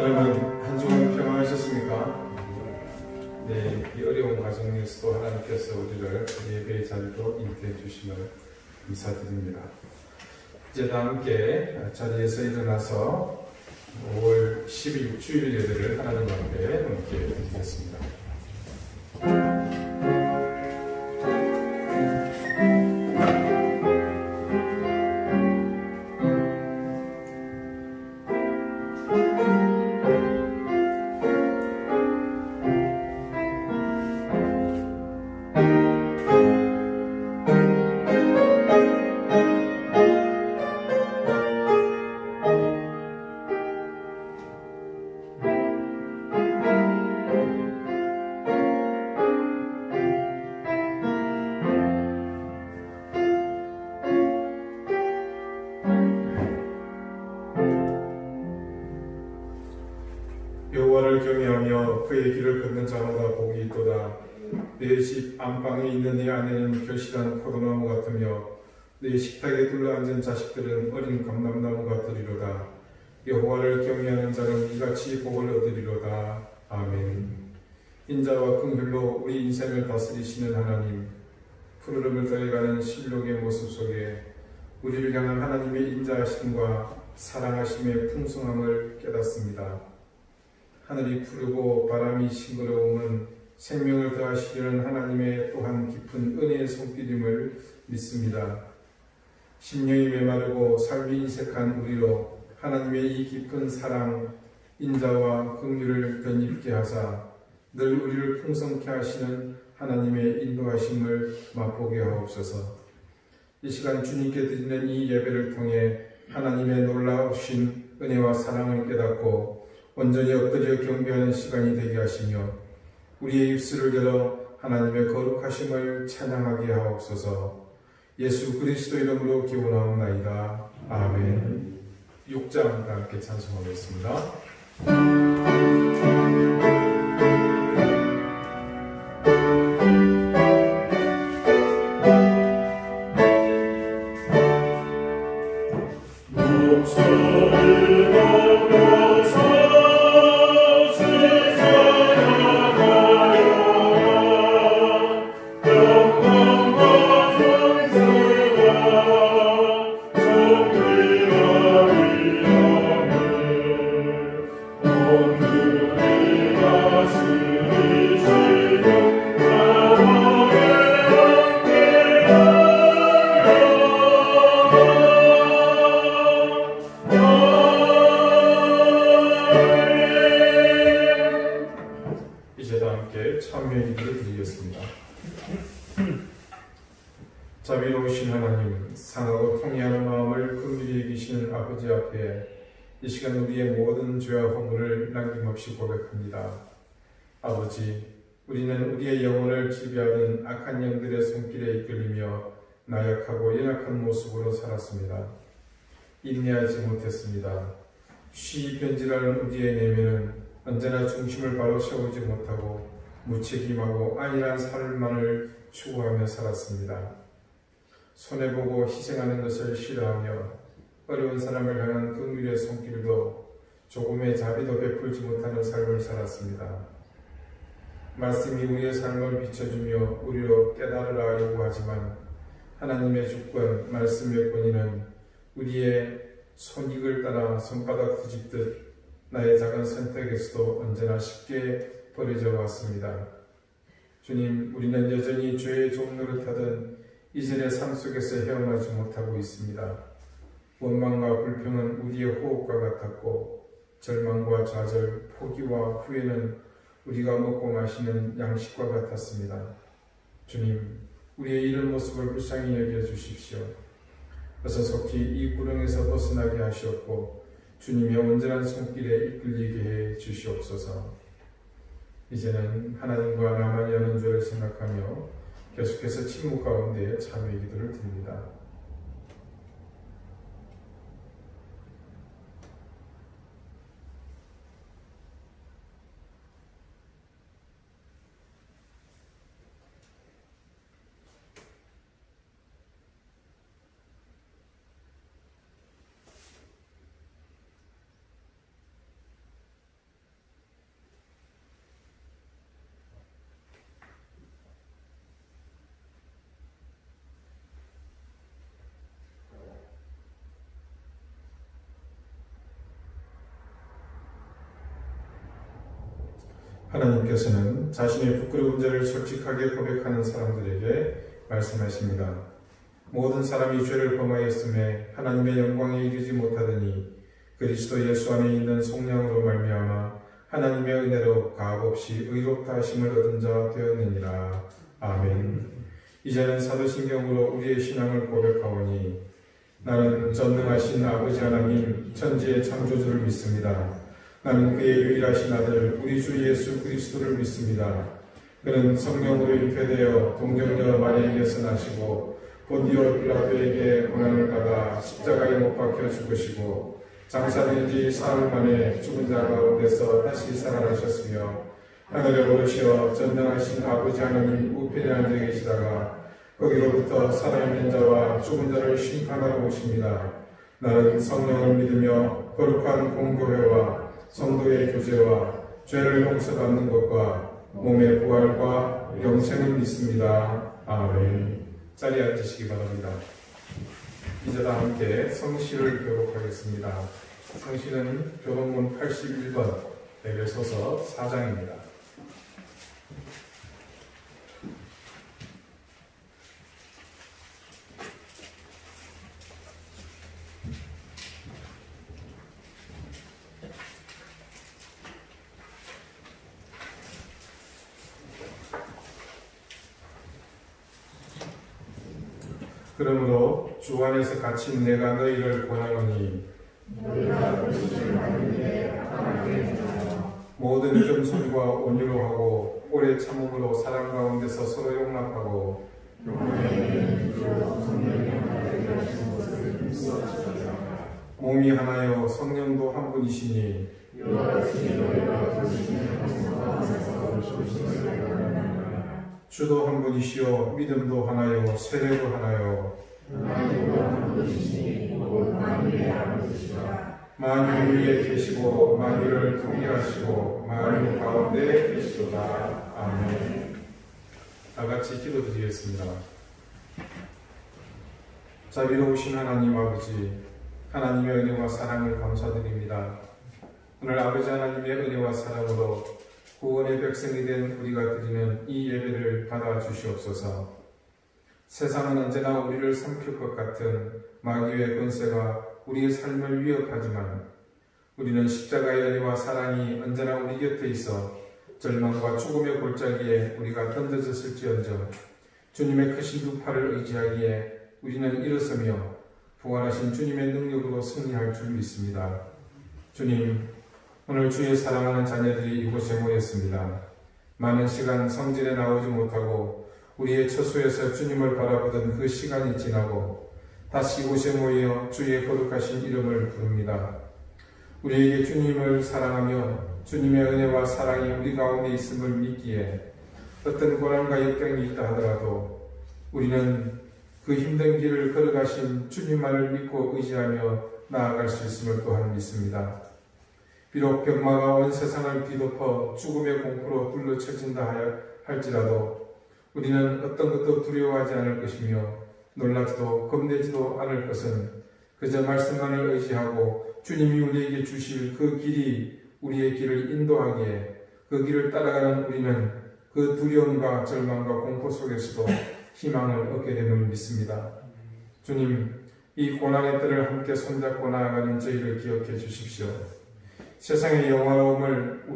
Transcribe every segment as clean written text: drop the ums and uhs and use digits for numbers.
여러분 한 주간 평안하셨습니까? 네, 이 어려운 과정에서도 하나님께서 우리를 예배의 자리로 인도해 주심을 감사드립니다. 이제 다 함께 자리에서 일어나서 5월 12일 주일 예배를 하나님과 함께 드리겠습니다. 여호와를 경외하며 그의 길을 걷는 자마다 복이 있도다. 내 집 안방에 있는 내 아내는 결실한 포도나무 같으며 내 식탁에 둘러앉은 자식들은 어린 감람나무 같으리로다. 여호와를 경외하는 자는 이같이 복을 얻으리로다. 아멘. 인자와 긍휼로 우리 인생을 다스리시는 하나님, 푸르름을 더해가는 실록의 모습 속에 우리를 향한 하나님의 인자하심과 사랑하심의 풍성함을 깨닫습니다. 하늘이 푸르고 바람이 싱그러움은 생명을 더하시려는 하나님의 또한 깊은 은혜의 손길임을 믿습니다. 심령이 메마르고 삶이 인색한 우리로 하나님의 이 깊은 사랑, 인자와 긍휼을 덧입게 하사 늘 우리를 풍성케 하시는 하나님의 인도하심을 맛보게 하옵소서. 이 시간 주님께 드리는 이 예배를 통해 하나님의 놀라우신 은혜와 사랑을 깨닫고 온전히 엎드려 경배하는 시간이 되게 하시며 우리의 입술을 열어 하나님의 거룩하심을 찬양하게 하옵소서. 예수 그리스도 이름으로 기원하옵나이다. 아멘. 6장 함께 찬송하겠습니다. 자비로우신 하나님, 상하고 통회하는 마음을 긍휼히 여기시는 아버지 앞에 이 시간 우리의 모든 죄와 허물을 남김없이 고백합니다. 아버지, 우리는 우리의 영혼을 지배하는 악한 영들의 손길에 이끌리며 나약하고 연약한 모습으로 살았습니다. 인내하지 못했습니다. 쉬이 변질하는 우리의 내면은 언제나 중심을 바로 세우지 못하고 무책임하고 안일한 삶만을 추구하며 살았습니다. 손해보고 희생하는 것을 싫어하며 어려운 사람을 향한 긍휼의 손길도 조금의 자비도 베풀지 못하는 삶을 살았습니다. 말씀이 우리의 삶을 비춰주며 우리로 깨달으라 요구하지만 하나님의 주권, 말씀의 권위는 우리의 손익을 따라 손바닥 뒤집듯 나의 작은 선택에서도 언제나 쉽게 버려져 왔습니다. 주님, 우리는 여전히 죄의 종노릇하던 이전의 삶 속에서 헤어나지 못하고 있습니다. 원망과 불평은 우리의 호흡과 같았고 절망과 좌절, 포기와 후회는 우리가 먹고 마시는 양식과 같았습니다. 주님, 우리의 이런 모습을 불쌍히 여겨주십시오. 어서 속히 이 구렁에서 벗어나게 하시옵고 주님의 온전한 손길에 이끌리게 해 주시옵소서. 이제는 하나님과 나만이 하는 죄를 생각하며 계속해서 침묵 가운데 참여의 기도를 드립니다. 하나님께서는 자신의 부끄러운 죄를 솔직하게 고백하는 사람들에게 말씀하십니다. 모든 사람이 죄를 범하였음에 하나님의 영광에 이르지 못하더니 그리스도 예수 안에 있는 속량으로 말미암아 하나님의 은혜로 가함없이 의롭다 하심을 얻은 자 되었느니라. 아멘. 이제는 사도신경으로 우리의 신앙을 고백하오니 나는 전능하신 아버지 하나님 천지의 창조주를 믿습니다. 나는 그의 유일하신 아들 우리 주 예수 그리스도를 믿습니다. 그는 성령으로 잉태되어 동정녀 마리아에게서 나시고 본디오 빌라도에게 고난을 받아 십자가에 못 박혀 죽으시고 장사된 지 사흘 만에 죽은 자 가운데서 다시 살아나셨으며 하늘에 오르시어 전능하신 아버지 하나님 우편에 앉아 계시다가 거기로부터 살아있는 자와 죽은 자를 심판하러 오십니다. 나는 성령을 믿으며 거룩한 공교회와 성도의 교제와 죄를 용서받는 것과 몸의 부활과 영생을 믿습니다. 아멘. 자리에 앉으시기 바랍니다. 이제 다 함께 성시를 교독하겠습니다. 성시는 교독문 81번 에베소서 4장입니다. 그러므로 주 안에서 갇힌 내가 너희를 권하노니 모든 겸손과 온유로 하고 오래 참음으로 사랑 가운데서 서로 용납하고 몸이 하나요 성령도 한 분이시니 주도 한 분이시요 믿음도 하나요 세례도 하나요 만유 위에 계시고 만유를 통일하시고 만유 가운데 계시도다. 아멘. 다같이 기도드리겠습니다. 자비로우신 하나님 아버지, 하나님의 은혜와 사랑을 감사드립니다. 오늘 아버지 하나님의 은혜와 사랑으로 구원의 백성이 된 우리가 드리는 이 예배를 받아주시옵소서. 세상은 언제나 우리를 삼킬 것 같은 마귀의 권세가 우리의 삶을 위협하지만 우리는 십자가의 은혜와 사랑이 언제나 우리 곁에 있어 절망과 죽음의 골짜기에 우리가 던져졌을지언정 주님의 크신 두 팔을 의지하기에 우리는 일어서며 부활하신 주님의 능력으로 승리할 줄 믿습니다. 주님, 오늘 주의 사랑하는 자녀들이 이곳에 모였습니다. 많은 시간 성전에 나오지 못하고 우리의 처소에서 주님을 바라보던 그 시간이 지나고 다시 이곳에 모여 주의 거룩하신 이름을 부릅니다. 우리에게 주님을 사랑하며 주님의 은혜와 사랑이 우리 가운데 있음을 믿기에 어떤 고난과 역경이 있다 하더라도 우리는 그 힘든 길을 걸어가신 주님만을 믿고 의지하며 나아갈 수 있음을 또한 믿습니다. 비록 병마가 온 세상을 뒤덮어 죽음의 공포로 둘러쳐진다 할지라도 우리는 어떤 것도 두려워하지 않을 것이며 놀라지도 겁내지도 않을 것은 그저 말씀만을 의지하고 주님이 우리에게 주실 그 길이 우리의 길을 인도하기에 그 길을 따라가는 우리는 그 두려움과 절망과 공포 속에서도 희망을 얻게 됨을 믿습니다. 주님, 이 고난의 때를 함께 손잡고 나아가는 저희를 기억해 주십시오. 세상의 영화로움이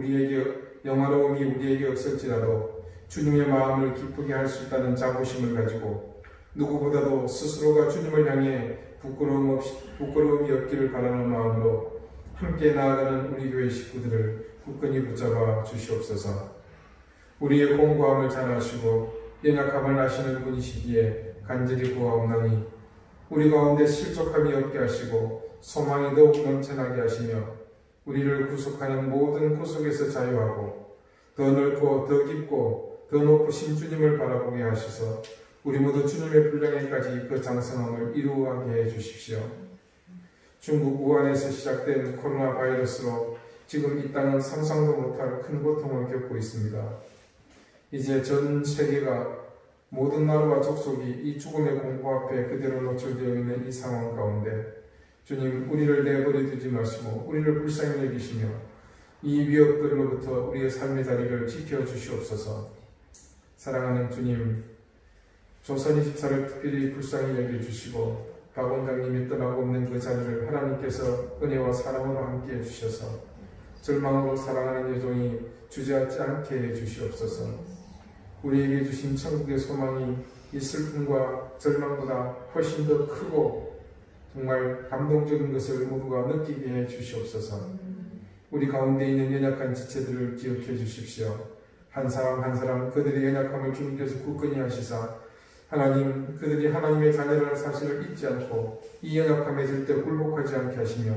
우리에게 없을지라도 주님의 마음을 기쁘게 할 수 있다는 자부심을 가지고 누구보다도 스스로가 주님을 향해 부끄러움이 없기를 바라는 마음으로 함께 나아가는 우리 교회 식구들을 굳건히 붙잡아 주시옵소서. 우리의 공고함을 잘 아시고 연약함을 아시는 분이시기에 간절히 구하옵나니 우리 가운데 실족함이 없게 하시고 소망이 더욱 넘쳐나게 하시며 우리를 구속하는 모든 구속에서 자유하고 더 넓고 더 깊고 더 높으신 주님을 바라보게 하셔서 우리 모두 주님의 분량에까지 그 장성함을 이루어가게 해 주십시오. 중국 우한에서 시작된 코로나 바이러스로 지금 이 땅은 상상도 못할 큰 고통을 겪고 있습니다. 이제 전 세계가 모든 나라와 족속이 이 죽음의 공포 앞에 그대로 노출되어 있는 이 상황 가운데 주님, 우리를 내버려 두지 마시고 우리를 불쌍히 여기시며 이 위협들로부터 우리의 삶의 자리를 지켜주시옵소서. 사랑하는 주님, 조선의 집사를 특별히 불쌍히 여겨주시고 박 원장님이 떠나고 없는 그 자리를 하나님께서 은혜와 사랑으로 함께해 주셔서 절망으로 살아가는 여종이 주저앉지 않게 해주시옵소서. 우리에게 주신 천국의 소망이 이 슬픔과 절망보다 훨씬 더 크고 정말 감동적인 것을 모두가 느끼게 해 주시옵소서. 우리 가운데 있는 연약한 지체들을 기억해 주십시오. 한 사람 한 사람 그들의 연약함을 주님께서 굳건히 하시사 하나님, 그들이 하나님의 자녀라는 사실을 잊지 않고 이 연약함에 절대 굴복하지 않게 하시며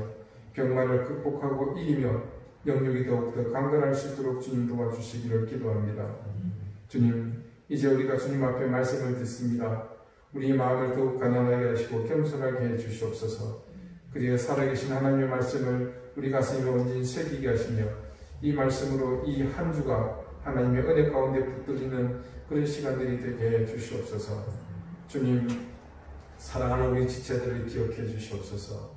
병만을 극복하고 이기며 영육이 더욱더 강건할 수 있도록 주님 도와주시기를 기도합니다. 주님, 이제 우리가 주님 앞에 말씀을 듣습니다. 우리의 마음을 더욱 가난하게 하시고 겸손하게 해 주시옵소서. 그리하여 살아계신 하나님의 말씀을 우리 가슴에 온전히 새기게 하시며 이 말씀으로 이 한 주가 하나님의 은혜 가운데 붙들리는 그런 시간들이 되게 해 주시옵소서. 주님, 사랑하는 우리 지체들을 기억해 주시옵소서.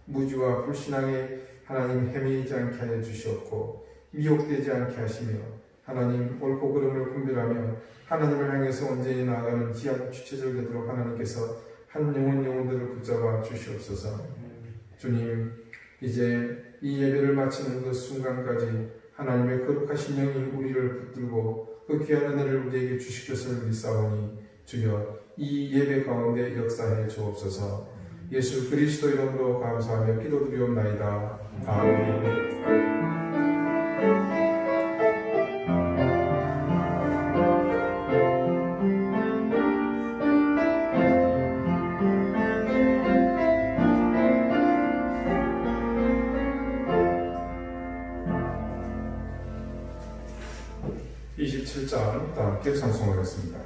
무지와 불신앙에 하나님 헤매이지 않게 하여 주시옵고 미혹되지 않게 하시며 하나님 옳고 그름을 분별하며 하나님을 향해서 온전히 나아가는 귀한 주체들 되도록 하나님께서 한 영혼들을 붙잡아 주시옵소서. 주님, 이제 이 예배를 마치는 그 순간까지 하나님의 거룩하신 영이 우리를 붙들고 그 귀한 은혜를 우리에게 주실 것을 믿사오니 주여 이 예배 가운데 역사해 주옵소서. 예수 그리스도 이름으로 감사하며 기도드리옵나이다. 아멘. 27장 다 함께 찬송하겠습니다.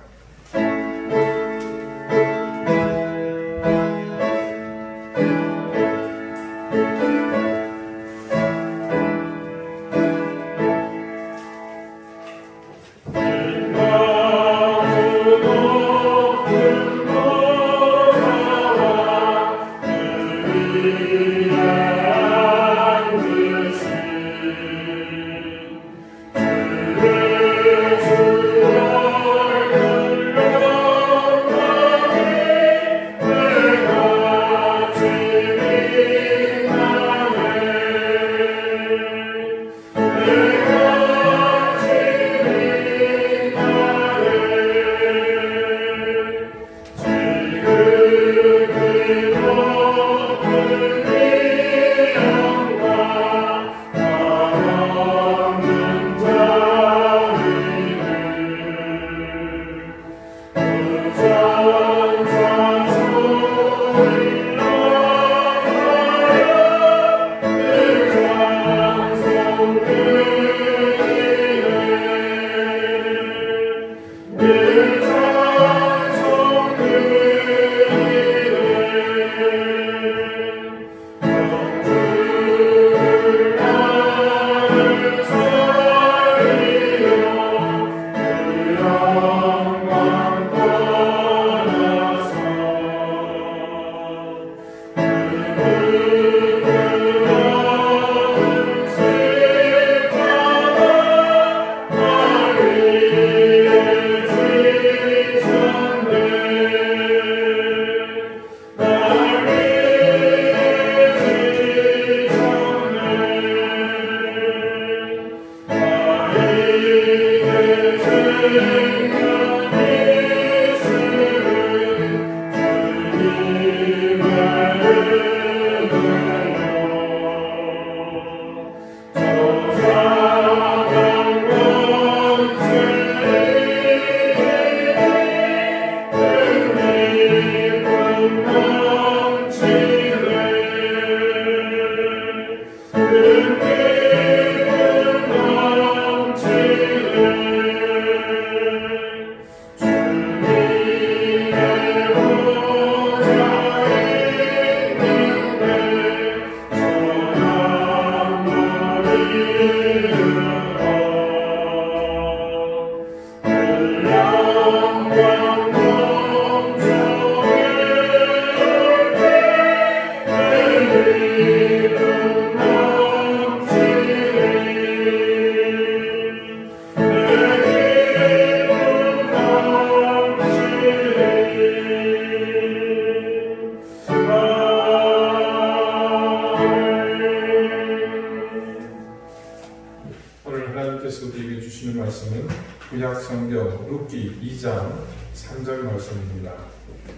성경 룻기 2장 3절 말씀입니다.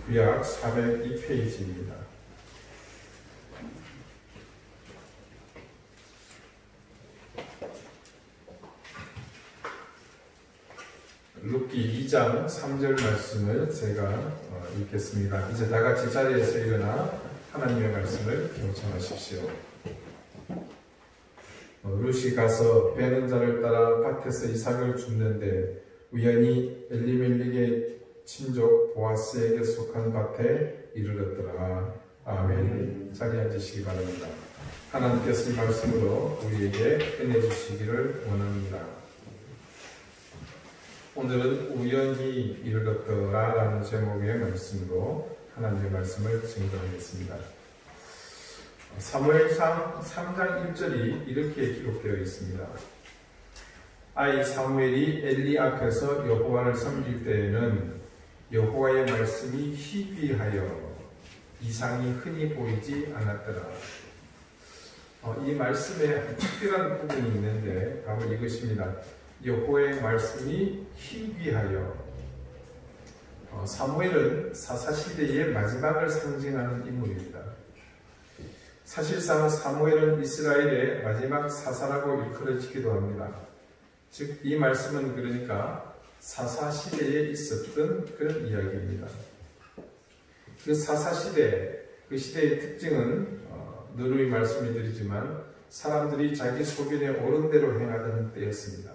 구약 402페이지입니다. 룻기 2장 3절 말씀을 제가 읽겠습니다. 이제 다 같이 자리에서 일어나 하나님의 말씀을 경청하십시오. 룻이 가서 베는 자를 따라 밭에서 이삭을 줍는데 우연히 엘리멜렉의 친족 보아스에게 속한 밭에 이르렀더라. 아멘. 자리에 앉으시기 바랍니다. 하나님께서 이 말씀으로 우리에게 은혜 주시기를 원합니다. 오늘은 우연히 이르렀더라 라는 제목의 말씀으로 하나님의 말씀을 증거하겠습니다. 사무엘상 3장 1절이 이렇게 기록되어 있습니다. 아이 사무엘이 엘리 앞에서 여호와를 섬길 때에는 여호와의 말씀이 희귀하여 이상이 흔히 보이지 않았더라. 이 말씀에 특별한 부분이 있는데 바로 이것입니다. 여호와의 말씀이 희귀하여. 사무엘은 사사시대의 마지막을 상징하는 인물입니다. 사실상 사무엘은 이스라엘의 마지막 사사라고 일컬어지기도 합니다. 즉, 이 말씀은 그러니까 사사시대에 있었던 그런 이야기입니다. 그 사사시대, 그 시대의 특징은 누누이 말씀을 드리지만 사람들이 자기 소견에 옳은 대로 행하던 때였습니다.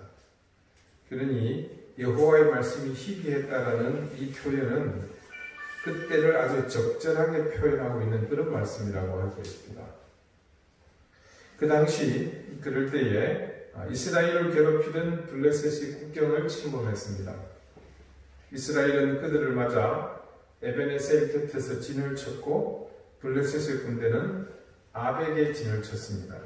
그러니 여호와의 말씀이 희귀했다라는 이 표현은 그때를 아주 적절하게 표현하고 있는 그런 말씀이라고 할 수 있습니다. 그 당시 그럴 때에 이스라엘을 괴롭히던 블레셋이 국경을 침범했습니다. 이스라엘은 그들을 맞아 에베네셀 곁에서 진을 쳤고 블레셋의 군대는 아벡에 진을 쳤습니다.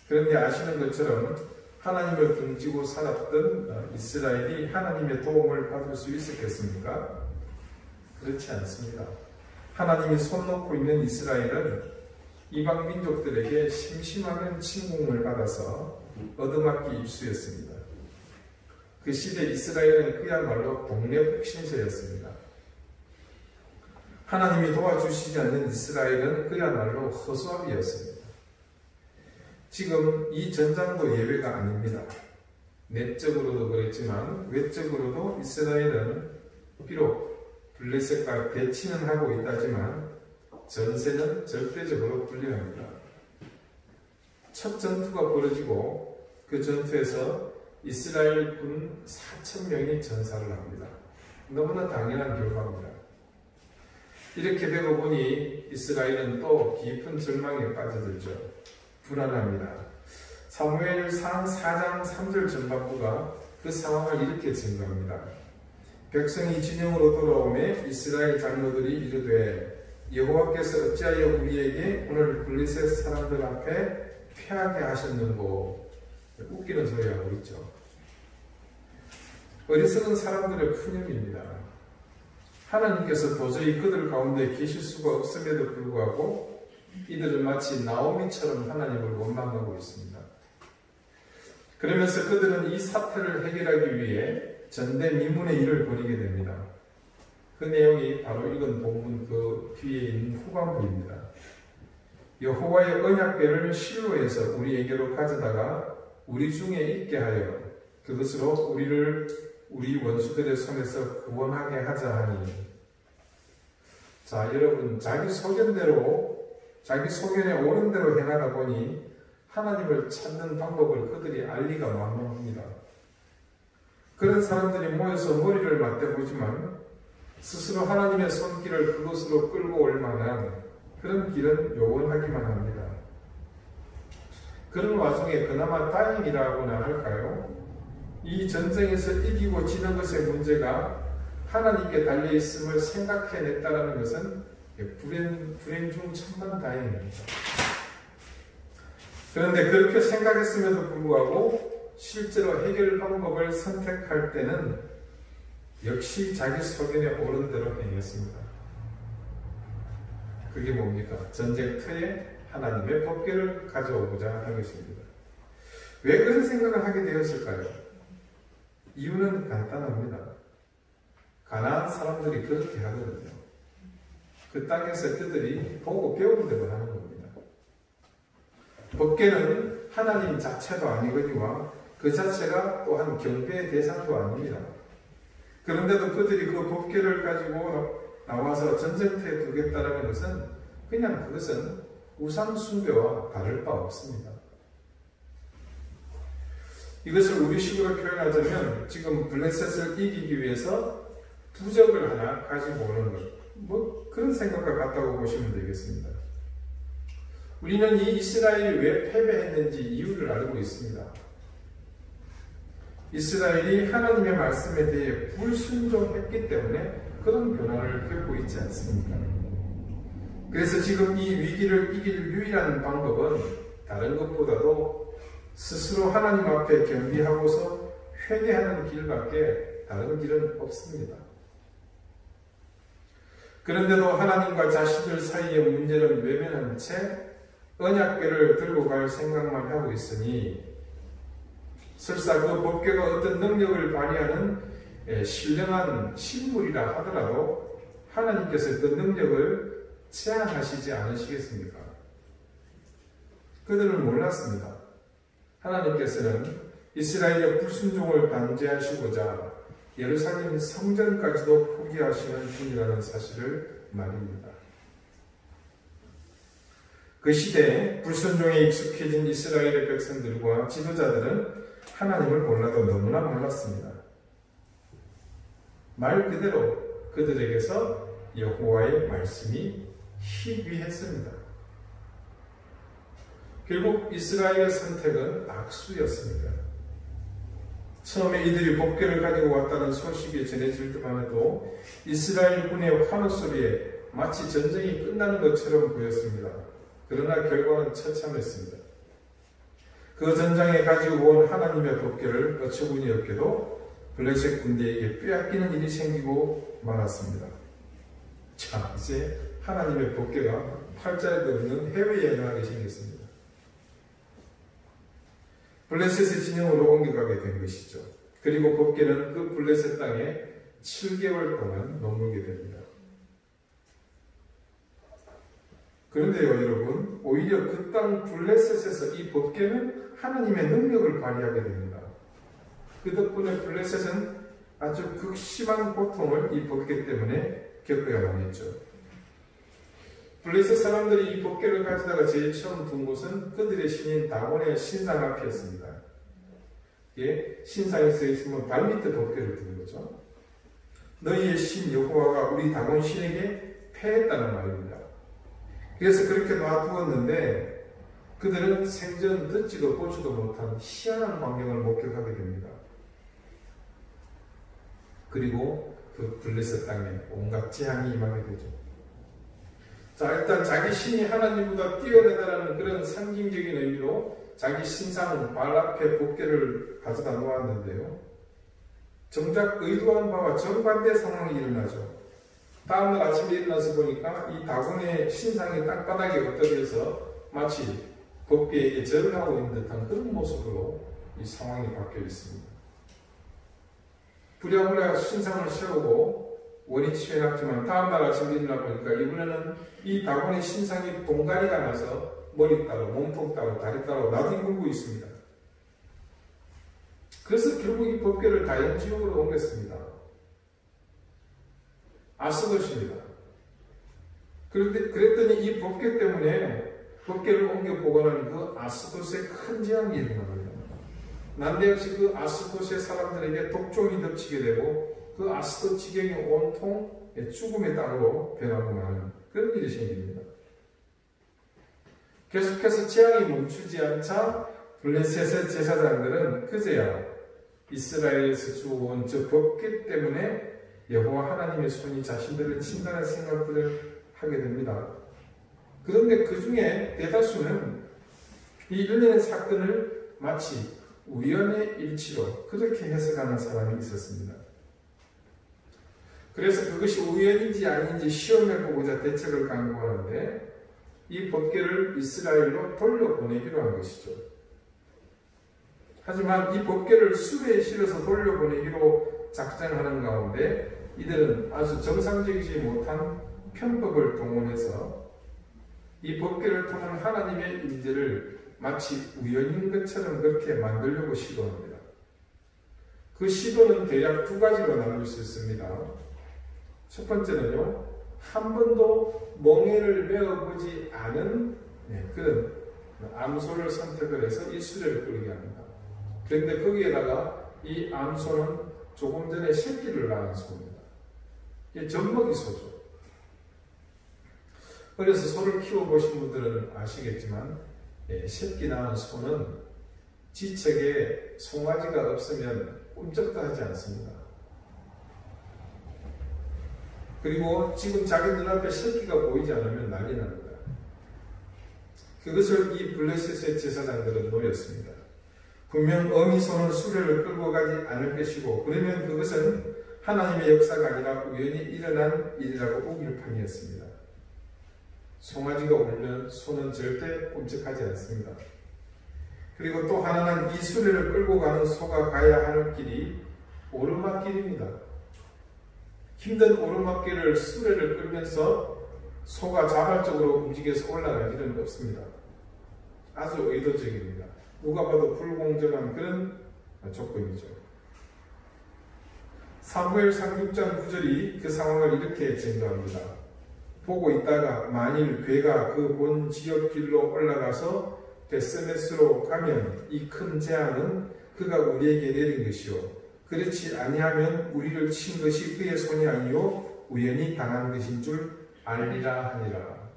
그런데 아시는 것처럼 하나님을 등지고 살았던 이스라엘이 하나님의 도움을 받을 수 있었겠습니까? 그렇지 않습니다. 하나님이 손 놓고 있는 이스라엘은 이방 민족들에게 심심하는 침공을 받아서 얻어맞기 입수였습니다. 그 시대 이스라엘은 그야말로 동네 폭신세였습니다. 하나님이 도와주시지 않는 이스라엘은 그야말로 허수아비였습니다. 지금 이 전장도 예외가 아닙니다. 내적으로도 그랬지만 외적으로도 이스라엘은 비록 블레셋과 대치는 하고 있다지만 전세는 절대적으로 불리합니다. 첫 전투가 벌어지고 그 전투에서 이스라엘 군 4,000명이 전사를 합니다. 너무나 당연한 결과입니다. 이렇게 되고 보니 이스라엘은 또 깊은 절망에 빠져들죠. 불안합니다. 사무엘상 4장 3절 전반부가 그 상황을 이렇게 증거합니다. 백성이 진영으로 돌아오매 이스라엘 장로들이 이르되 여호와께서 어찌하여 우리에게 오늘 블레셋 사람들 앞에 패하게 하셨는고. 웃기는 소리 하고 있죠. 어리석은 사람들의 푸념입니다. 하나님께서 도저히 그들 가운데 계실 수가 없음에도 불구하고 이들은 마치 나오미처럼 하나님을 원망하고 있습니다. 그러면서 그들은 이 사태를 해결하기 위해 전대미문의 일을 벌이게 됩니다. 그 내용이 바로 읽은 본문 그 뒤에 있는 후반부입니다. 여호와의 언약궤를 실로에서 우리에게로 가져다가 우리 중에 있게 하여 그것으로 우리를 우리 원수들의 손에서 구원하게 하자 하니. 자, 여러분, 자기 소견대로 자기 소견에 옳은 대로 행하다 보니 하나님을 찾는 방법을 그들이 알리가 만무합니다. 그런 사람들이 모여서 머리를 맞대보지만 스스로 하나님의 손길을 그곳으로 끌고 올 만한 그런 길은 요원하기만 합니다. 그런 와중에 그나마 다행이라고나 할까요? 이 전쟁에서 이기고 지는 것의 문제가 하나님께 달려있음을 생각해냈다는 것은 불행 중 천만다행입니다. 그런데 그렇게 생각했음에도 불구하고 실제로 해결 방법을 선택할 때는 역시 자기 소견에 옳은 대로 행했습니다. 그게 뭡니까? 전쟁터에 하나님의 법궤를 가져오고자 하는 것입니다. 왜 그런 생각을 하게 되었을까요? 이유는 간단합니다. 가나안 사람들이 그렇게 하거든요. 그 땅에서 그들이 보고 배운 대로 하는 겁니다. 법궤는 하나님 자체도 아니거니와 그 자체가 또한 경배의 대상도 아닙니다. 그런데도 그들이 그 법궤를 가지고 나와서 전쟁터에 두겠다는 것은 그냥 그것은 우상 숭배와 다를 바 없습니다. 이것을 우리식으로 표현하자면 지금 블레셋을 이기기 위해서 부적을 하나 가지고 오는 것, 그런 생각과 같다고 보시면 되겠습니다. 우리는 이 이스라엘이 왜 패배했는지 이유를 알고 있습니다. 이스라엘이 하나님의 말씀에 대해 불순종했기 때문에 그런 변화를 겪고 있지 않습니까? 그래서 지금 이 위기를 이길 유일한 방법은 다른 것보다도 스스로 하나님 앞에 겸비하고서 회개하는 길밖에 다른 길은 없습니다. 그런데도 하나님과 자신들 사이의 문제를 외면한 채 언약궤를 들고 갈 생각만 하고 있으니 설사 그 법궤가 어떤 능력을 발휘하는 신령한 신물이라 하더라도 하나님께서 그 능력을 제한하시지 않으시겠습니까? 그들은 몰랐습니다. 하나님께서는 이스라엘의 불순종을 단죄하시고자 예루살렘 성전까지도 포기하시는 분이라는 사실을 말입니다. 그 시대에 불순종에 익숙해진 이스라엘의 백성들과 지도자들은 하나님을 몰라도 너무나 몰랐습니다. 말 그대로 그들에게서 여호와의 말씀이 희귀했습니다. 결국 이스라엘의 선택은 악수였습니다. 처음에 이들이 법궤를 가지고 왔다는 소식이 전해질 때만 해도 이스라엘 군의 환호 소리에 마치 전쟁이 끝나는 것처럼 보였습니다. 그러나 결과는 처참했습니다. 그 전장에 가지고 온 하나님의 법궤를 어처구니 없게도 블레셋 군대에게 빼앗기는 일이 생기고 말았습니다. 자, 이제 하나님의 법궤가 팔자에도 없는 해외에 나가게 생겼습니다. 블레셋의 진영으로 옮겨가게 된 것이죠. 그리고 법궤는 그 블레셋 땅에 7개월 동안 머물게 됩니다. 그런데요, 여러분, 오히려 그 땅 블레셋에서 이 법궤는 하나님의 능력을 발휘하게 됩니다. 그 덕분에 블레셋은 아주 극심한 고통을 이 법궤 때문에 겪어야만 했죠. 블레셋 사람들이 이 법궤를 가지다가 제일 처음 둔 곳은 그들의 신인 다곤의 신상 앞이었습니다. 이게 신상에 써 있으면 발밑에 법궤를 두는 거죠. 너희의 신 여호와가 우리 다곤 신에게 패했다는 말입니다. 그래서 그렇게 놔두었는데 그들은 생전 듣지도 보지도 못한 희한한 광경을 목격하게 됩니다. 그리고 그 블레셋 땅에 온갖 재앙이 임하게 되죠. 자, 일단 자기 신이 하나님보다 뛰어나다라는 그런 상징적인 의미로 자기 신상 발 앞에 법궤를 가져다 놓았는데요. 정작 의도한 바와 정반대 상황이 일어나죠. 다음날 아침에 일어나서 보니까 이 다곤의 신상이 땅바닥에 엎드려서 마치 법궤에게 절을 하고 있는 듯한 그런 모습으로 이 상황이 바뀌어 있습니다. 부랴부랴 신상을 세우고 원위치해 놨지만 다음날 아침에 일어나 보니까 이번에는 이 다곤의 신상이 동가리가 나서 머리 따로 몸통 따로 다리 따로 나뒹굴고 있습니다. 그래서 결국 이 법궤를 다연지옥으로 옮겼습니다. 아스돗입니다. 그랬더니 이 법궤 때문에 법궤를 옮겨 보관하는 그 아스돗에 큰 재앙이 일어납니다. 난데없이 그 아스돗의 사람들에게 독종이 덮치게 되고 그 아스돗 지경이 온통 죽음의 땅으로 변하고 마는 그런 일이 생깁니다. 계속해서 재앙이 멈추지 않자 블레셋의 제사장들은 그제야 이스라엘에서 주워온 저 법궤 때문에 여호와 하나님의 손이 자신들을 친다는 생각들을 하게 됩니다. 그런데 그 중에 대다수는 이 일련의 사건을 마치 우연의 일치로 그렇게 해석하는 사람이 있었습니다. 그래서 그것이 우연인지 아닌지 시험해보고자 대책을 강구하는데 이 법궤를 이스라엘로 돌려보내기로 한 것이죠. 하지만 이 법궤를 수레에 실어서 돌려보내기로 작정하는 가운데 이들은 아주 정상적이지 못한 편법을 동원해서 이 법궤를 통한 하나님의 임재를 마치 우연인 것처럼 그렇게 만들려고 시도합니다. 그 시도는 대략 두 가지로 나눌 수 있습니다. 첫 번째는요, 한 번도 멍에를 메어보지 않은 그런 암소를 선택을 해서 이 수레를 끌게 합니다. 그런데 거기에다가 이 암소는 조금 전에 새끼를 낳은 소입니다. 이게 젖먹이 소죠. 그래서 소를 키워보신 분들은 아시겠지만 새끼 낳은 소는 지척에 송아지가 없으면 꼼짝도 하지 않습니다. 그리고 지금 자기 눈앞에 새끼가 보이지 않으면 난리 납니다. 그것을 이 블레셋의 제사장들은 노렸습니다. 분명 어미소는 수레를 끌고 가지 않을 것이고 그러면 그것은 하나님의 역사가 아니라 우연히 일어난 일이라고 우길팡이었습니다. 송아지가 울면 소는 절대 꼼짝하지 않습니다. 그리고 또 하나는 이 수레를 끌고 가는 소가 가야 하는 길이 오르막길입니다. 힘든 오르막길을 수레를 끌면서 소가 자발적으로 움직여서 올라갈 길은 없습니다. 아주 의도적입니다. 누가 봐도 불공정한 그런 조건이죠. 사무엘상 6장 9절이 그 상황을 이렇게 증거합니다. 보고 있다가 만일 괴가 그 본 지역 길로 올라가서 베스메스로 가면 이 큰 재앙은 그가 우리에게 내린 것이요 그렇지 아니하면 우리를 친 것이 그의 손이 아니요 우연히 당한 것인 줄 알리라 하니라.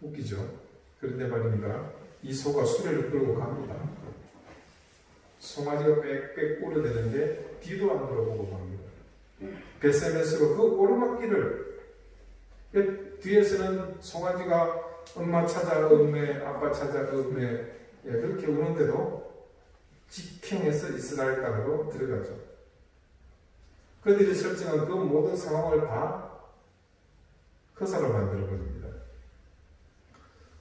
웃기죠? 그런데 말입니다. 이 소가 수레를 끌고 갑니다. 송아지가 빽빽 오르대는데 뒤도 안 돌아보고 갑니다. 베스메스로 그 오르막길을 뒤에서는 송아지가 엄마 찾아 음매, 아빠 찾아 음매 그렇게 우는데도 직행해서 이스라엘 땅으로 들어가죠. 그들이 설정한 그 모든 상황을 다 허사로 만들어버립니다.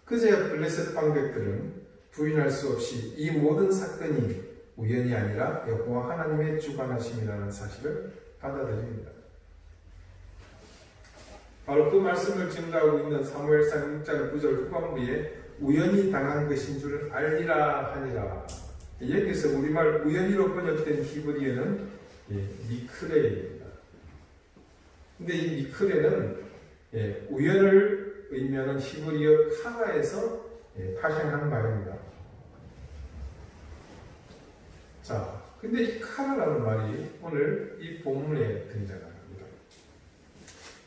그제야 블레셋 방백들은 부인할 수 없이 이 모든 사건이 우연이 아니라 여호와 하나님의 주관하심이라는 사실을 받아들입니다. 바로 그 말씀을 증거하고 있는 사무엘상 6장 9절 후반부에 우연히 당한 것인 줄 알리라 하니라. 여기서 우리말 우연히로 번역된 히브리어는 미크레입니다. 근데 이 미크레는 우연을 의미하는 히브리어 카라에서 파생한 말입니다. 자, 근데 이 카라라는 말이 오늘 이 본문에 등장합니다.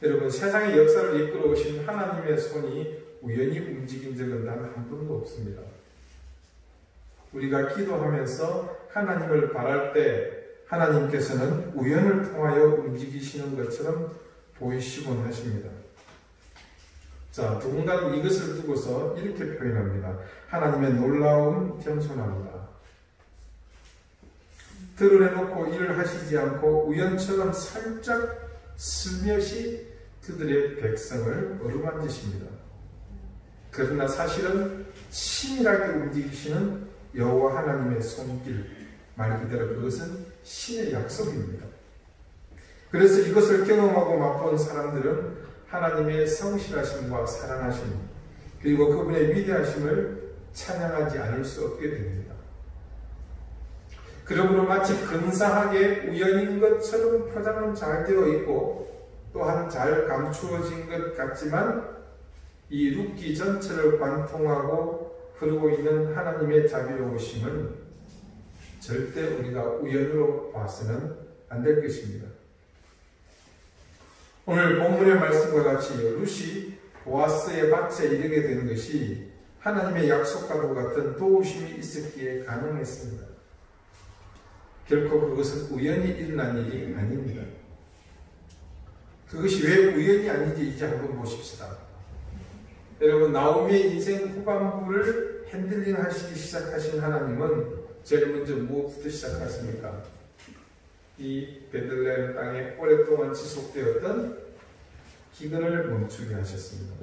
여러분, 세상의 역사를 이끌어 오신 하나님의 손이 우연히 움직인 적은 단 한 번도 없습니다. 우리가 기도하면서 하나님을 바랄 때 하나님께서는 우연을 통하여 움직이시는 것처럼 보이시곤 하십니다. 자, 누군가는 이것을 두고서 이렇게 표현합니다. 하나님의 놀라운 겸손합니다. 드러내놓고 일을 하시지 않고 우연처럼 살짝 슬며시 그들의 백성을 어루만지십니다. 그러나 사실은 치밀하게 움직이시는 여호와 하나님의 손길, 말 그대로 그것은 신의 약속입니다. 그래서 이것을 경험하고 맛본 사람들은 하나님의 성실하심과 사랑하심, 그리고 그분의 위대하심을 찬양하지 않을 수 없게 됩니다. 그러므로 마치 근사하게 우연인 것처럼 포장은 잘 되어 있고 또한 잘 감추어진 것 같지만 이 룻기 전체를 관통하고 흐르고 있는 하나님의 자비로우심은 절대 우리가 우연으로 봐서는 안 될 것입니다. 오늘 본문의 말씀과 같이 룻이 보아스의 밭에 이르게 된 것이 하나님의 약속과도 같은 도우심이 있었기에 가능했습니다. 결코 그것은 우연히 일어난 일이 아닙니다. 그것이 왜 우연이 아닌지 이제 한번 보십시다. 여러분, 나오미의 인생 후반부를 핸들링하시기 시작하신 하나님은 제일 먼저 무엇부터 시작하십니까? 이 베들레헴 땅에 오랫동안 지속되었던 기근을 멈추게 하셨습니다.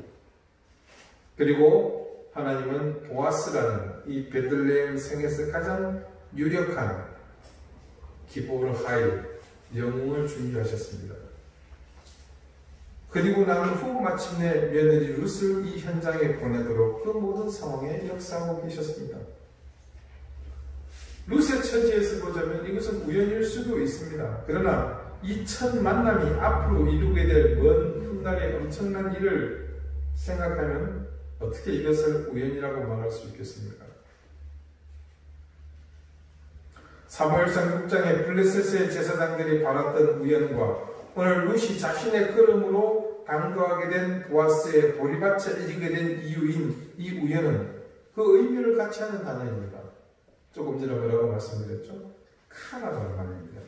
그리고 하나님은 보아스라는 이 베들레헴 성에서 가장 유력한 기브올 하일, 영웅을 준비하셨습니다. 그리고 난 후 마침내 며느리 룻을 이 현장에 보내도록 그 모든 상황에 역사하고 계셨습니다. 룻의 처지에서 보자면 이것은 우연일 수도 있습니다. 그러나 이 첫 만남이 앞으로 이루게 될 먼 훗날의 엄청난 일을 생각하면 어떻게 이것을 우연이라고 말할 수 있겠습니까? 사무엘상 6장의 블레셋의 제사장들이 바랐던 우연과 오늘 룻이 자신의 걸음으로 당도하게 된 보아스의 보리밭에 이르게 된 이유인 이 우연은 그 의미를 같이 하는 단어입니다. 조금 전에 뭐라고 말씀드렸죠? 카라라는 말입니다.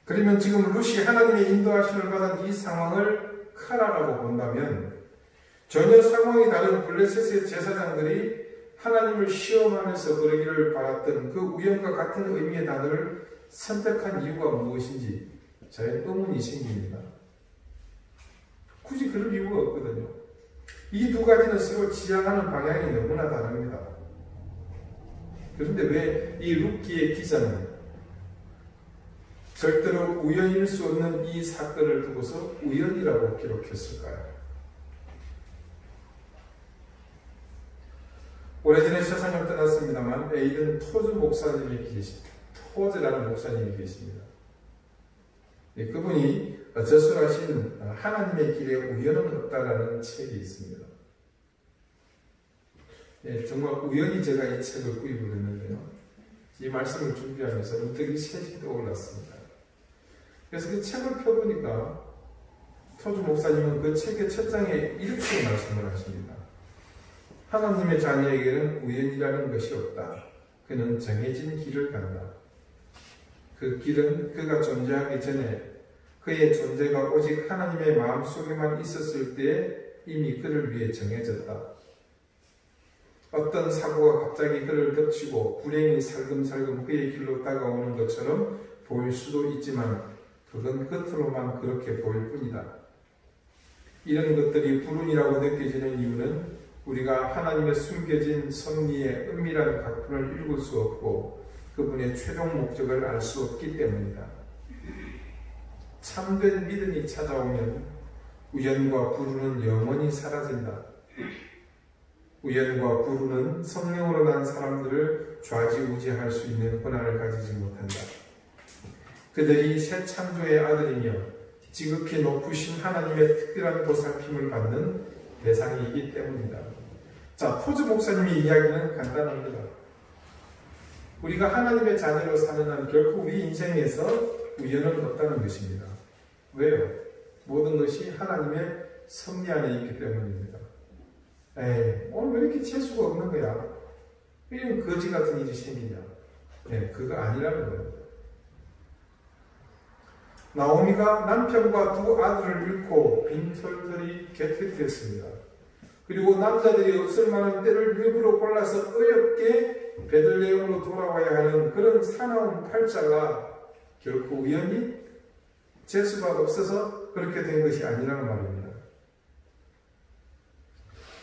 그러면 지금 룻이 하나님의 인도하심을 받은 이 상황을 카라라고 본다면 전혀 상황이 다른 블레셋의 제사장들이 하나님을 시험하면서 그러기를 바랐던 그 우연과 같은 의미의 단어를 선택한 이유가 무엇인지 저의 의문이 생깁니다. 굳이 그럴 이유가 없거든요. 이 두 가지는 서로 지향하는 방향이 너무나 다릅니다. 그런데 왜 이 룻기의 기자는 절대로 우연일 수 없는 이 사건을 두고서 우연이라고 기록했을까요? 오래전에 세상을 떠났습니다만 에이든 토즈 목사님이 계십니다. 토즈라는 목사님이 계십니다. 그분이 저술하신 하나님의 길에 우연은 없다라는 책이 있습니다. 정말 우연히 제가 이 책을 구입을 했는데요. 이 말씀을 준비하면서 문득 이 책이 떠올랐습니다. 그래서 그 책을 펴보니까 토즈 목사님은 그 책의 첫 장에 이렇게 말씀을 하십니다. 하나님의 자녀에게는 우연이라는 것이 없다. 그는 정해진 길을 간다. 그 길은 그가 존재하기 전에 그의 존재가 오직 하나님의 마음속에만 있었을 때에 이미 그를 위해 정해졌다. 어떤 사고가 갑자기 그를 덮치고 불행이 살금살금 그의 길로 다가오는 것처럼 보일 수도 있지만 그건 겉으로만 그렇게 보일 뿐이다. 이런 것들이 불운이라고 느껴지는 이유는 우리가 하나님의 숨겨진 섭리의 은밀한 각본을 읽을 수 없고 그분의 최종 목적을 알 수 없기 때문이다. 참된 믿음이 찾아오면 우연과 불운은 영원히 사라진다. 우연과 불운은 성령으로 난 사람들을 좌지우지할 수 있는 권한을 가지지 못한다. 그들이 새 창조의 아들이며 지극히 높으신 하나님의 특별한 보살핌을 받는 대상이기 때문이다. 자, 토즈 목사님의 이야기는 간단합니다. 우리가 하나님의 자녀로 사는 한 결코 우리 인생에서 우연은 없다는 것입니다. 왜요? 모든 것이 하나님의 섭리 안에 있기 때문입니다. 오늘 왜 이렇게 재수가 없는 거야? 이런 거지 같은 일이 생기냐? 그거 아니라는 겁니다. 나오미가 남편과 두 아들을 잃고 빈털들이 개택되었습니다. 그리고 남자들이 없을 만한 때를 일부러 골라서 어렵게 베들레헴으로 돌아와야 하는 그런 사나운 팔자가 결코 우연히 재수가 없어서 그렇게 된 것이 아니라는 말입니다.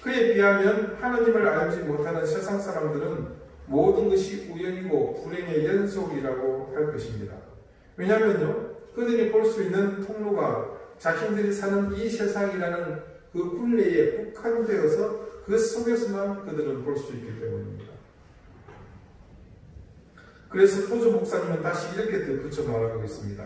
그에 비하면 하나님을 알지 못하는 세상 사람들은 모든 것이 우연이고 불행의 연속이라고 할 것입니다. 왜냐하면요, 그들이 볼 수 있는 통로가 자신들이 사는 이 세상이라는 그 굴레에 국한되어서 그 속에서만 그들은 볼 수 있기 때문입니다. 그래서 토즈 목사님은 다시 이렇게 덧붙여 말하고 있습니다.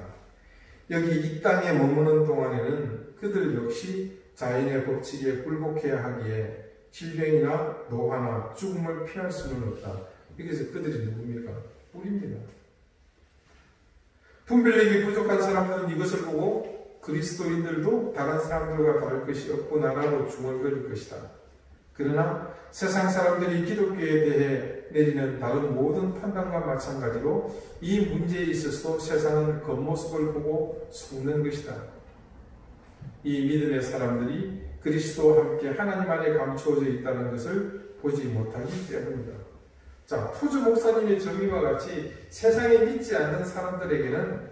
여기 이 땅에 머무는 동안에는 그들 역시 자연의 법칙에 굴복해야 하기에 질병이나 노화나 죽음을 피할 수는 없다. 여기서 그들이 누굽니까? 우리입니다. 분별력이 부족한 사람들은 이것을 보고 그리스도인들도 다른 사람들과 다를 것이 없구나라고 중얼거릴 것이다. 그러나 세상 사람들이 기독교에 대해 내리는 다른 모든 판단과 마찬가지로 이 문제에 있어서도 세상은 겉모습을 보고 속는 것이다. 이 믿음의 사람들이 그리스도와 함께 하나님 안에 감추어져 있다는 것을 보지 못하기 때문이다. 자, 토즈 목사님의 정의와 같이 세상에 믿지 않는 사람들에게는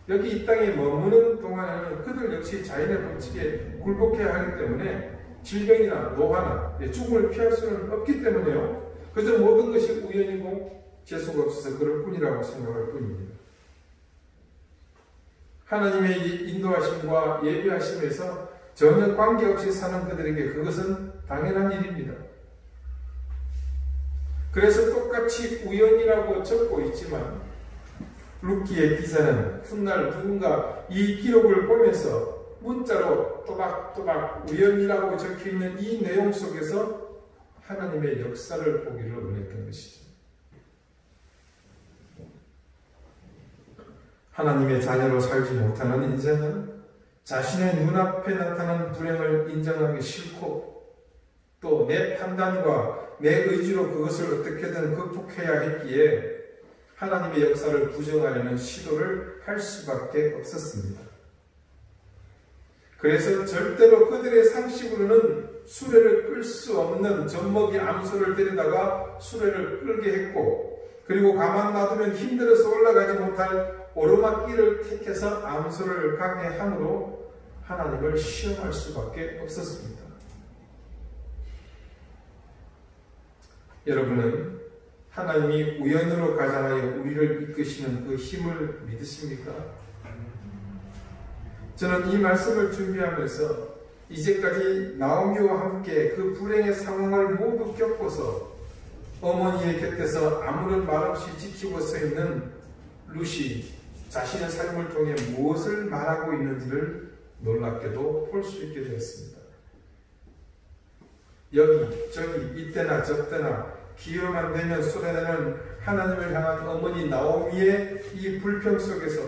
여기 이 땅에 머무는 동안에는 그들 역시 자연의 법칙에 굴복해야 하기 때문에 질병이나 노화나 죽음을 피할 수는 없기 때문에요. 그저 모든 것이 우연이고 재수가 없어서 그럴 뿐이라고 생각할 뿐입니다. 하나님의 인도하심과 예비하심에서 전혀 관계없이 사는 그들에게 그것은 당연한 일입니다. 그래서 똑같이 우연이라고 적고 있지만 루키의 기사는 훗날 누군가 이 기록을 보면서 문자로 또박또박 우연이라고 적혀있는 이 내용 속에서 하나님의 역사를 보기를 원했던 것이죠. 하나님의 자녀로 살지 못하는 인생은 자신의 눈앞에 나타난 불행을 인정하기 싫고 또 내 판단과 내 의지로 그것을 어떻게든 극복해야 했기에 하나님의 역사를 부정하려는 시도를 할 수밖에 없었습니다. 그래서 절대로 그들의 상식으로는 수레를 끌 수 없는 젖먹이 암소를 데려다가 수레를 끌게 했고, 그리고 가만 놔두면 힘들어서 올라가지 못할 오르막길을 택해서 암소를 가게 함으로 하나님을 시험할 수밖에 없었습니다. 여러분은 하나님이 우연으로 가장하여 우리를 이끄시는 그 힘을 믿으십니까? 저는 이 말씀을 준비하면서 이제까지 나오미와 함께 그 불행의 상황을 모두 겪고서 어머니의 곁에서 아무런 말 없이 지키고 서 있는 루시 자신의 삶을 통해 무엇을 말하고 있는지를 놀랍게도 볼 수 있게 되었습니다. 여기 저기 이때나 저때나 기회만 되면 쏟아내는 하나님을 향한 어머니 나오미의 이 불평 속에서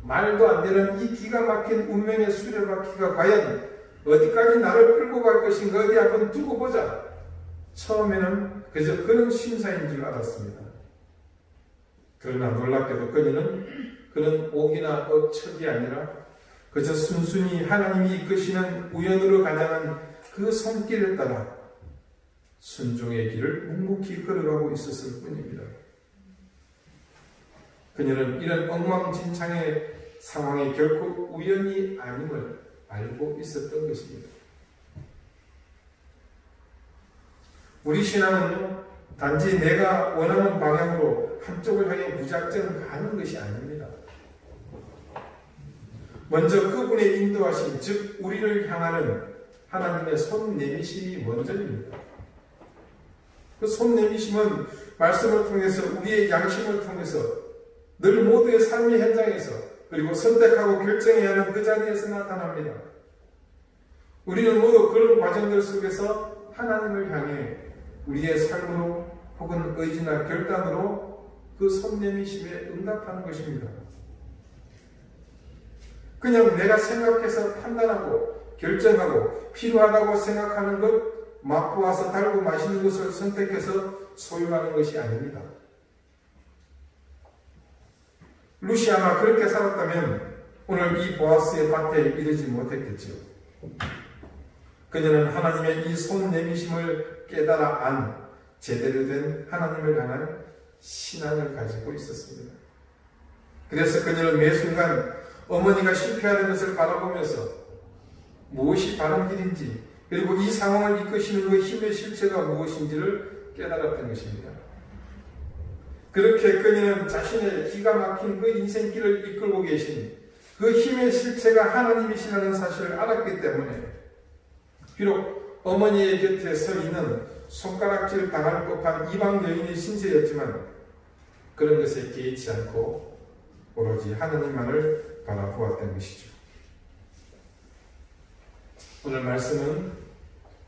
말도 안 되는 이 기가 막힌 운명의 수레바퀴가 과연 어디까지 나를 끌고 갈 것인가, 어디 한번 두고 보자. 처음에는 그저 그런 심사인 줄 알았습니다. 그러나 놀랍게도 그녀는 그런 옥이나 억척이 아니라 그저 순순히 하나님이 이끄시는 우연으로 가장한 그 손길에 따라 순종의 길을 묵묵히 걸어가고 있었을 뿐입니다. 그녀는 이런 엉망진창의 상황이 결코 우연이 아님을 알고 있었던 것입니다. 우리 신앙은요, 단지 내가 원하는 방향으로 한쪽을 향해 무작정 가는 것이 아닙니다. 먼저 그분의 인도하심, 즉 우리를 향하는 하나님의 손 내미심이 먼저입니다. 그 손 내미심은 말씀을 통해서, 우리의 양심을 통해서, 늘 모두의 삶의 현장에서, 그리고 선택하고 결정해야 하는 그 자리에서 나타납니다. 우리는 모두 그런 과정들 속에서 하나님을 향해 우리의 삶으로 혹은 의지나 결단으로 그 손 내미심에 응답하는 것입니다. 그냥 내가 생각해서 판단하고 결정하고 필요하다고 생각하는 것, 맛보아서 달고 맛있는 것을 선택해서 소유하는 것이 아닙니다. 루시아가 그렇게 살았다면 오늘 이 보아스의 밭에 이르지 못했겠지요. 그녀는 하나님의 이 손 내미심을 깨달아 안 제대로 된 하나님을 향한 신앙을 가지고 있었습니다. 그래서 그녀는 매 순간 어머니가 실패하는 것을 바라보면서 무엇이 바른 길인지, 그리고 이 상황을 이끄시는 그 힘의 실체가 무엇인지를 깨달았던 것입니다. 그렇게 그녀는 자신의 기가 막힌 그 인생길을 이끌고 계신 그 힘의 실체가 하나님이시라는 사실을 알았기 때문에 비록 어머니의 곁에 서 있는 손가락질 당할 법한 이방 여인의 신세였지만 그런 것에 개의치 않고 오로지 하나님만을 바라보았던 것이죠. 오늘 말씀은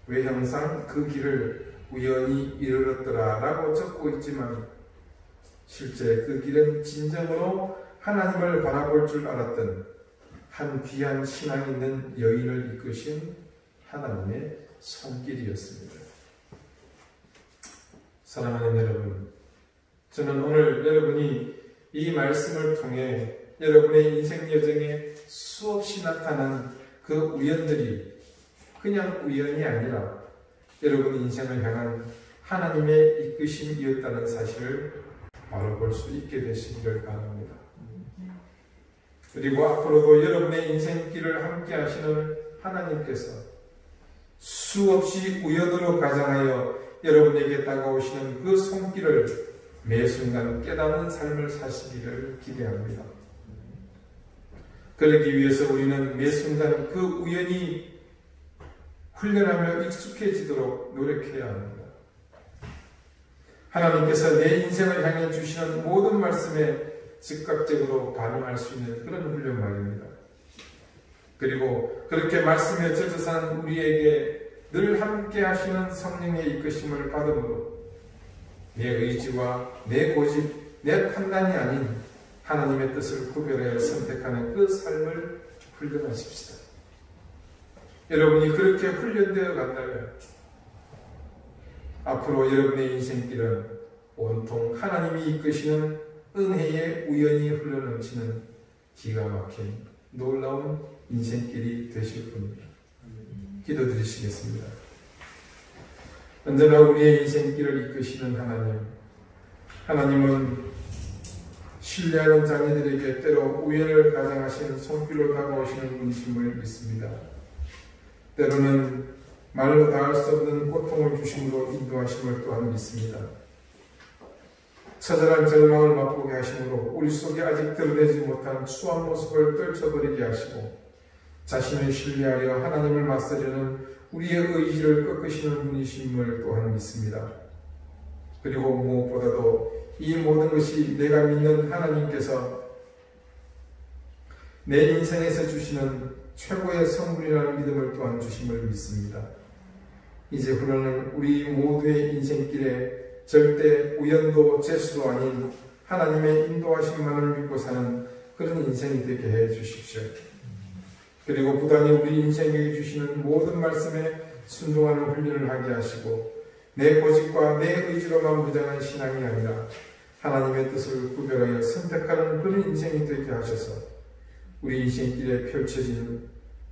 외형상 그 길을 우연히 이르렀더라 라고 적고 있지만 실제 그 길은 진정으로 하나님을 바라볼 줄 알았던 한 귀한 신앙 있는 여인을 이끄신 하나님의 손길이었습니다. 사랑하는 여러분, 저는 오늘 여러분이 이 말씀을 통해 여러분의 인생 여정에 수없이 나타난 그 우연들이 그냥 우연이 아니라 여러분 인생을 향한 하나님의 이끄심이었다는 사실을 바로 볼 수 있게 되시기를 바랍니다. 그리고 앞으로도 여러분의 인생길을 함께 하시는 하나님께서 수없이 우연으로 가장하여 여러분에게 다가오시는 그 손길을 매 순간 깨닫는 삶을 사시기를 기대합니다. 그러기 위해서 우리는 매 순간 그 우연히 훈련하며 익숙해지도록 노력해야 합니다. 하나님께서 내 인생을 향해 주시는 모든 말씀에 즉각적으로 반응할 수 있는 그런 훈련 말입니다. 그리고 그렇게 말씀에 젖어 사는 우리에게 늘 함께 하시는 성령의 이끄심을 받음으로 내 의지와 내 고집, 내 판단이 아닌 하나님의 뜻을 구별하여 선택하는 그 삶을 훈련하십시다. 여러분이 그렇게 훈련되어 간다면 앞으로 여러분의 인생길은 온통 하나님이 이끄시는 은혜의 우연히 흘러넘치는 기가 막힌 놀라운 인생길이 되실 겁니다. 기도드리시겠습니다. 언제나 우리의 인생길을 이끄시는 하나님은 신뢰하는 자녀들에게 때로 우연을 가장하시는 손길로 다가오시는 분이심을 믿습니다. 때로는 말로 다할 수 없는 고통을 주심으로 인도하심을 또한 믿습니다. 처절한 절망을 맛보게 하심으로 우리 속에 아직 드러내지 못한 추한 모습을 떨쳐버리게 하시고 자신을 신뢰하려 하나님을 맞서려는 우리의 의지를 꺾으시는 분이심을 또한 믿습니다. 그리고 무엇보다도 이 모든 것이 내가 믿는 하나님께서 내 인생에서 주시는 최고의 선물이라는 믿음을 또한 주심을 믿습니다. 이제부터는 우리 모두의 인생길에 절대 우연도 재수도 아닌 하나님의 인도하심만을 믿고 사는 그런 인생이 되게 해 주십시오. 그리고 부단히 우리 인생에게 주시는 모든 말씀에 순종하는 훈련을 하게 하시고 내 고집과 내 의지로만 무장한 신앙이 아니라 하나님의 뜻을 구별하여 선택하는 그런 인생이 되게 하셔서 우리 인생길에 펼쳐지는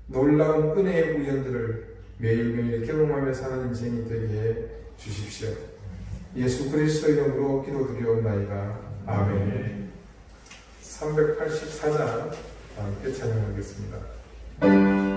놀라운 은혜의 우연들을 매일매일 경험하며 사는 인생이 되게 해 주십시오. 예수 그리스도의 이름으로 기도드리옵나이다. 아멘. 384장 함께 찬양하겠습니다. Oh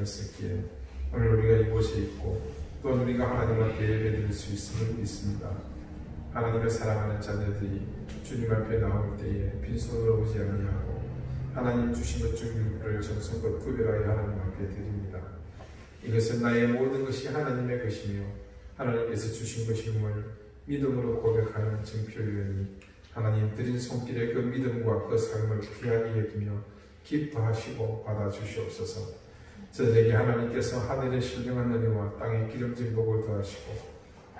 하셨었기에 오늘 우리가 이곳에 있고 또한 우리가 하나님 앞에 예배드릴 수 있음을 믿습니다. 하나님을 사랑하는 자녀들이 주님 앞에 나올 때에 빈손으로 오지 아니하고 하나님 주신 것 중 일부를 정성껏 구별하여 하나님 앞에 드립니다. 이것은 나의 모든 것이 하나님의 것이며 하나님께서 주신 것임을 믿음으로 고백하는 증표이니 하나님 드린 손길에 그 믿음과 그 삶을 귀하게 여기며 기뻐하시고 받아주시옵소서. 저에게 하나님께서 하늘의 신령한 은혜와 땅의 기름진 복을 더하시고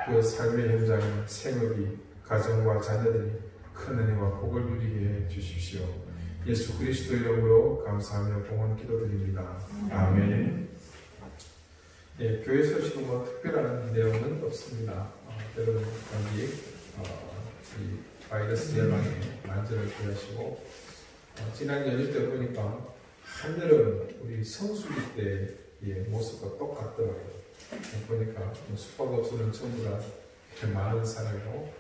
그 삶의 현장에 생업이 가정과 자녀들이 큰 은혜와 복을 누리게 해주십시오. 예수 그리스도 이름으로 감사하며 봉헌 기도드립니다. 아멘. 예, 교회 소식은 뭐 특별한 내용은 없습니다. 여러분 감기 이 바이러스 예방에 만전을 기하시고 지난 연휴 때 보니까 하늘은 우리 성수기 때의 모습과 똑같더라고요. 보니까 숙박업소는 전부 다 많은 사람이고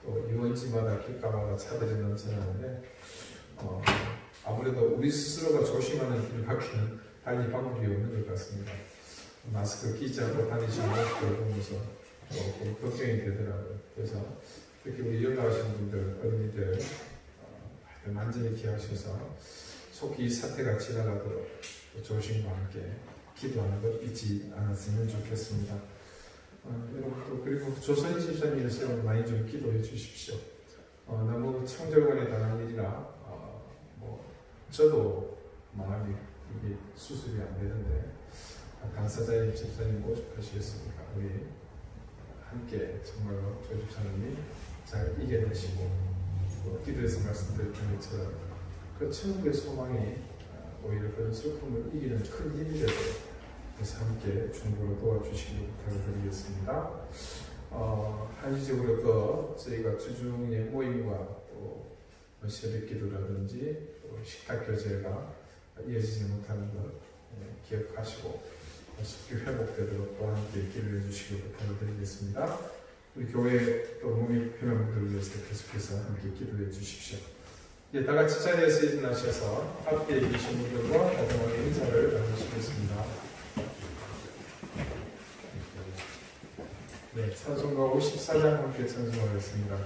또 유원지마다 길가마다 차들이 넘쳐나는데 아무래도 우리 스스로가 조심하는 길밖에는 달리 방법이 없는 것 같습니다. 마스크 끼지 않고 다니시는 모습을 보면서 조금 걱정이 되더라고요. 그래서 특히 우리 연로하신 분들, 어린이들 만전히 기하셔서 속히 이 사태가 지나가도록 조심과 함께 기도하는 것 잊지 않았으면 좋겠습니다. 여러분 그리고 조선 집사님께서 많이 좀 기도해 주십시오. 너무 창절관에 당한 일이라 저도 마음이 이게 수습이 안 되는데 당사자의 집사님 모집하시겠습니까? 우리 함께 정말로 조 집사님이 잘 이겨내시고 기도해서 말씀드렸던 것처럼 그 천국의 소망이 오히려 그런 슬픔을 이기는 큰 힘이 되고 그래서 함께 중보로 도와주시기 부탁을 드리겠습니다. 한시적으로 저희가 주중의 모임과 또 새벽 기도라든지 또 식탁 교제가 이어지지 못하는 것 기억하시고 속히 회복되도록 또 함께 기도해 주시기 부탁을 드리겠습니다. 우리 교회 또 몸이 편한 분들을 위해서 계속해서 함께 기도해 주십시오. 다 같이 자리에서 일어나셔서 앞에 계신 분들과 마지막에 인사를 나누시겠습니다. 네, 찬송가 54장 함께 찬송하겠습니다.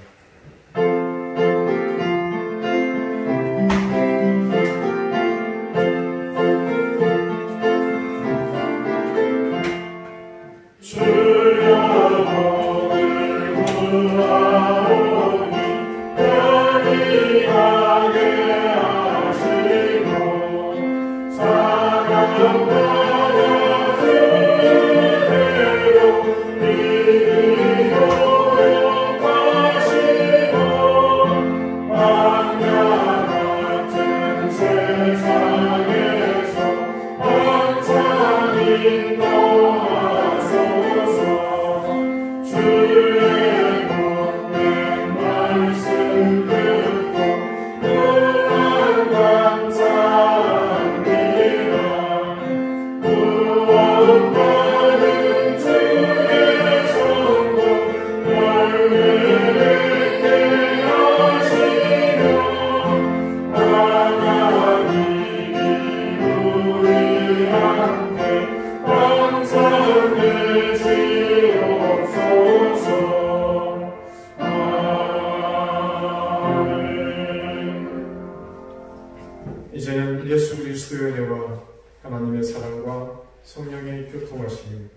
이제는 예수 그리스도의 은혜와 하나님의 사랑과 성령의 교통하심이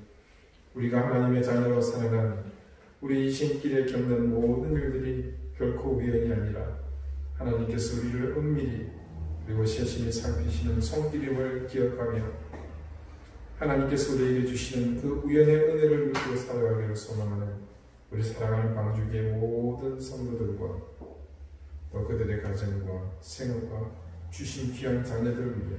우리가 하나님의 자녀로 살아가는 우리 이 신길에 겪는 모든 일들이 결코 우연이 아니라 하나님께서 우리를 은밀히 그리고 세심히 살피시는 손길임을 기억하며 하나님께서 우리에게 주시는 그 우연의 은혜를 믿고 살아가기를 소망하는 우리 사랑하는 방주교의 모든 성도들과 또 그들의 가정과 생업과 주신 귀한 자녀들을 위해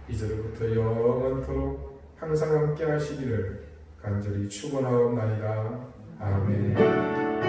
이제로부터 영원토록 항상 함께 하시기를 간절히 축원하옵나이다. 아멘.